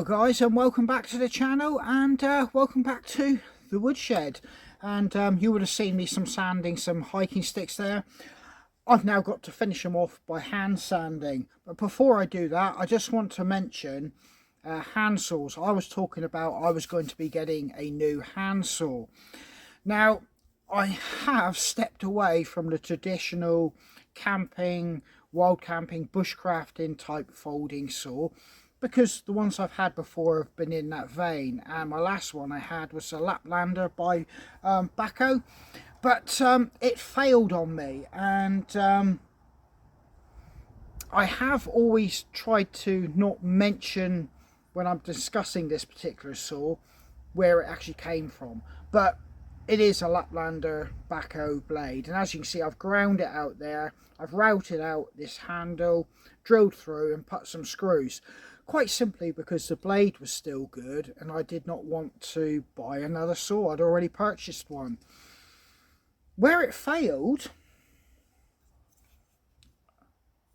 guys, and welcome back to the channel, and welcome back to the woodshed. And you would have seen me sanding some hiking sticks there. I've now got to finish them off by hand sanding, but before I do that, I just want to mention hand saws. I was talking about I was going to be getting a new hand saw. Now I have stepped away from the traditional camping, wild camping, bushcrafting type folding saw, because the ones I've had before have been in that vein, and my last one I had was a Laplander by Bahco, but it failed on me. And I have always tried to not mention when I'm discussing this particular saw where it actually came from, but it is a Laplander bahco blade, and as you can see, I've ground it out there. I've routed out this handle, drilled through and put some screws, quite simply because the blade was still good and I did not want to buy another saw. I'd already purchased one. Where it failed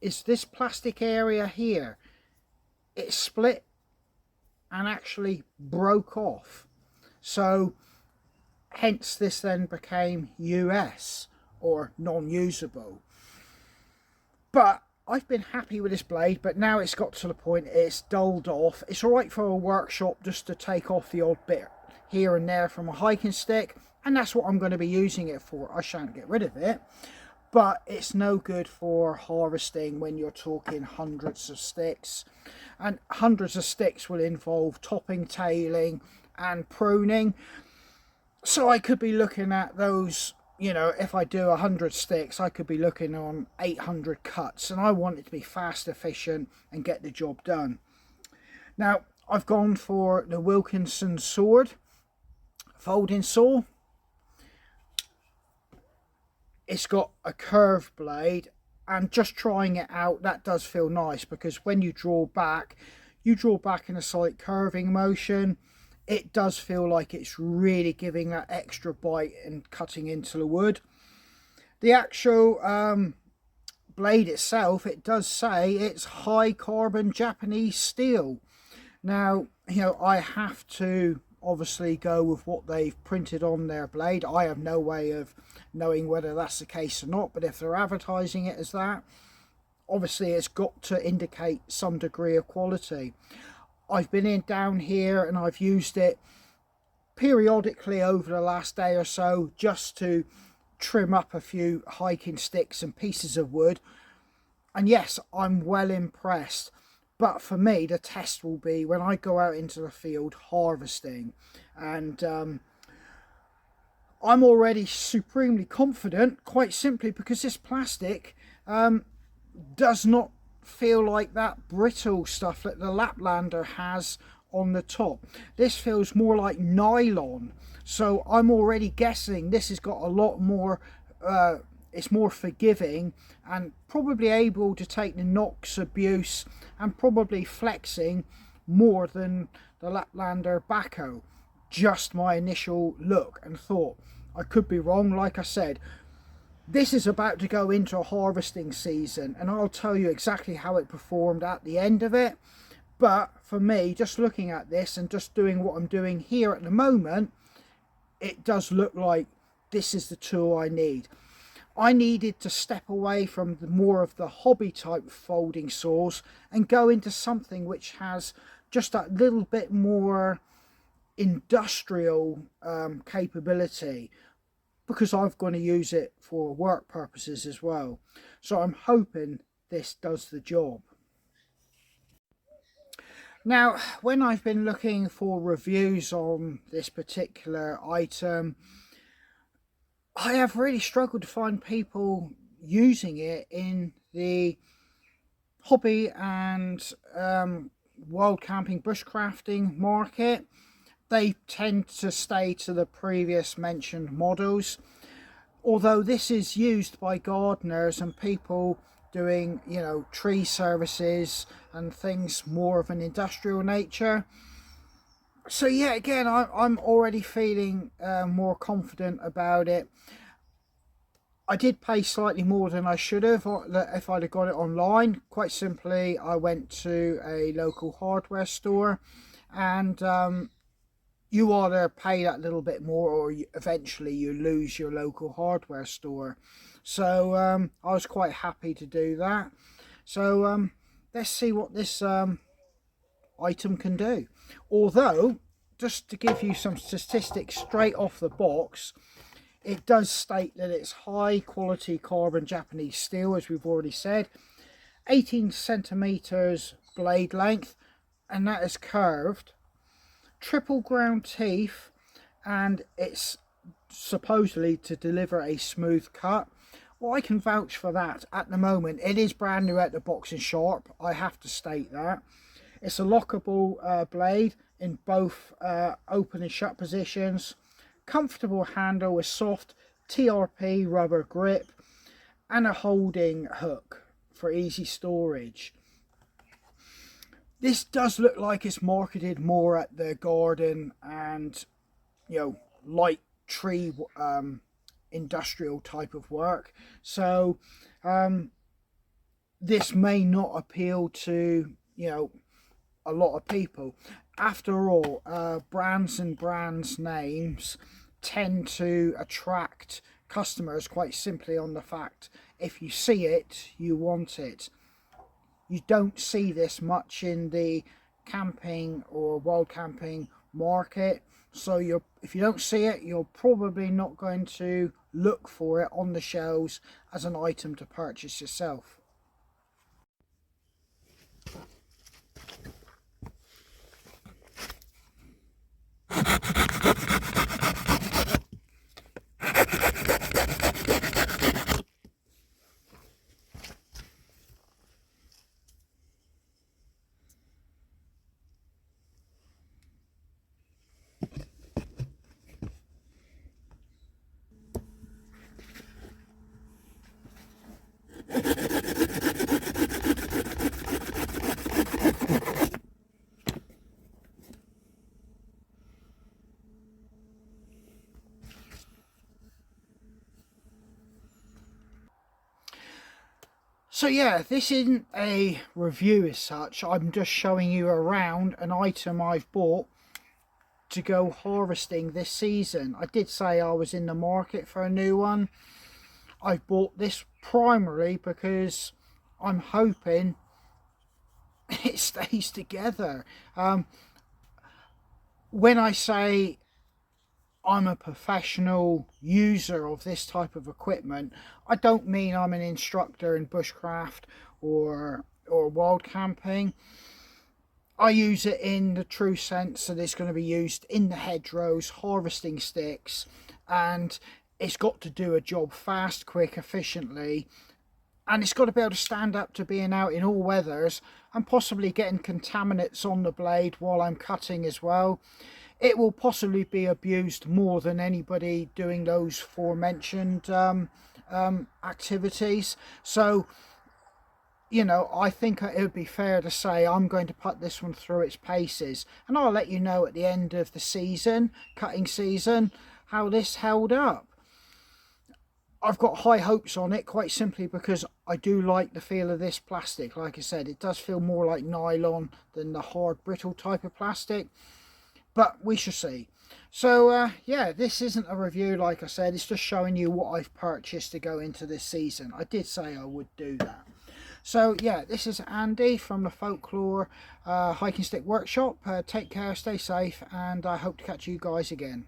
is this plastic area here. It split and actually broke off, so hence this then became US, or non-usable. But I've been happy with this blade, but now it's got to the point it's dulled off. It's alright for a workshop just to take off the odd bit here and there from a hiking stick, and that's what I'm going to be using it for. I shan't get rid of it, but it's no good for harvesting when you're talking hundreds of sticks, and hundreds of sticks will involve topping, tailing and pruning. So I could be looking at those, you know, if I do 100 sticks, I could be looking on 800 cuts, and I want it to be fast, efficient and get the job done. Now I've gone for the Wilkinson Sword folding saw. It's got a curved blade, and just trying it out, that does feel nice, because when you draw back in a slight curving motion. It does feel like it's really giving that extra bite and cutting into the wood. The actual blade itself, it does say it's high carbon Japanese steel. Now, you know, I have to obviously go with what they've printed on their blade. I have no way of knowing whether that's the case or not, but if they're advertising it as that, obviously it's got to indicate some degree of quality. I've been down here and I've used it periodically over the last day or so just to trim up a few hiking sticks and pieces of wood, and yes, I'm well impressed. But for me, the test will be when I go out into the field harvesting, and I'm already supremely confident, quite simply because this plastic does not feel like that brittle stuff that the Laplander has on the top. This feels more like nylon, so I'm already guessing this has got a lot more it's more forgiving and probably able to take the knocks, abuse and probably flexing more than the Laplander bahco. Just my initial look and thought. I could be wrong. Like I said, this is about to go into a harvesting season, and I'll tell you exactly how it performed at the end of it. But for me, just looking at this and just doing what I'm doing here at the moment, it does look like this is the tool I need. I needed to step away from more of the hobby type folding saws and go into something which has just that little bit more industrial capability, because I'm going to use it for work purposes as well. So I'm hoping this does the job. Now, when I've been looking for reviews on this particular item, I have really struggled to find people using it in the hobby and wild camping bushcrafting market. They tend to stay to the previous mentioned models, although this is used by gardeners and people doing, you know, tree services and things more of an industrial nature. So yeah, again, I'm already feeling more confident about it. I did pay slightly more than I should have if I'd have got it online. Quite simply, I went to a local hardware store and you either pay that little bit more, or eventually you lose your local hardware store. So I was quite happy to do that. So let's see what this item can do. Although, just to give you some statistics straight off the box, it does state that it's high quality carbon Japanese steel, as we've already said. 18 centimeters blade length, and that is curved. Triple ground teeth, and it's supposedly to deliver a smooth cut. Well, I can vouch for that. At the moment, it is brand new out the box and sharp, I have to state that. It's a lockable blade in both open and shut positions. Comfortable handle with soft TRP rubber grip, and a holding hook for easy storage. This does look like it's marketed more at the garden and, you know, light tree industrial type of work. So this may not appeal to, you know, a lot of people. After all, brands and brands names tend to attract customers quite simply on the fact, if you see it, you want it. You don't see this much in the camping or wild camping market, so if you don't see it, you're probably not going to look for it on the shelves as an item to purchase yourself. So yeah, this isn't a review as such. I'm just showing you around an item I've bought to go harvesting this season. I did say I was in the market for a new one. I bought this primarily because I'm hoping it stays together. When I say I'm a professional user of this type of equipment, I don't mean I'm an instructor in bushcraft or wild camping. I use it in the true sense that it's going to be used in the hedgerows, harvesting sticks, and it's got to do a job fast, quick, efficiently, and it's got to be able to stand up to being out in all weathers and possibly getting contaminants on the blade while I'm cutting as well. It will possibly be abused more than anybody doing those aforementioned activities. So, you know, I think it would be fair to say I'm going to put this one through its paces, and I'll let you know at the end of the season, cutting season, how this held up. I've got high hopes on it, quite simply because I do like the feel of this plastic. Like I said, it does feel more like nylon than the hard brittle type of plastic, but we shall see. So yeah, this isn't a review, like I said, it's just showing you what I've purchased to go into this season. I did say I would do that. So yeah, this is Andy from the Folklore Hiking Stick Workshop. Take care, stay safe, and I hope to catch you guys again.